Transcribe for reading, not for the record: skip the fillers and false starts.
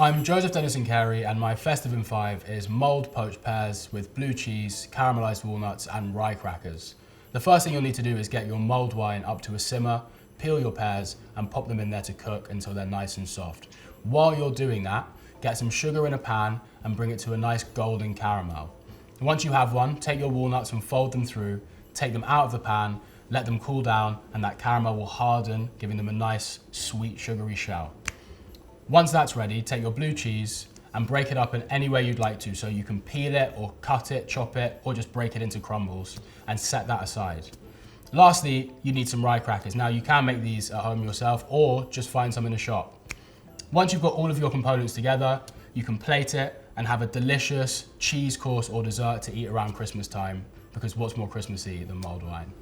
I'm Joseph Denison Carey, and my Festive in 5 is mulled poached pears with blue cheese, caramelised walnuts and rye crackers. The first thing you'll need to do is get your mulled wine up to a simmer, peel your pears and pop them in there to cook until they're nice and soft. While you're doing that, get some sugar in a pan and bring it to a nice golden caramel. Once you have one, take your walnuts and fold them through, take them out of the pan, let them cool down, and that caramel will harden, giving them a nice, sweet, sugary shell. Once that's ready, take your blue cheese and break it up in any way you'd like to, so you can peel it or cut it, chop it, or just break it into crumbles and set that aside. Lastly, you need some rye crackers. Now you can make these at home yourself or just find some in a shop. Once you've got all of your components together, you can plate it and have a delicious cheese course or dessert to eat around Christmas time, because what's more Christmassy than mulled wine?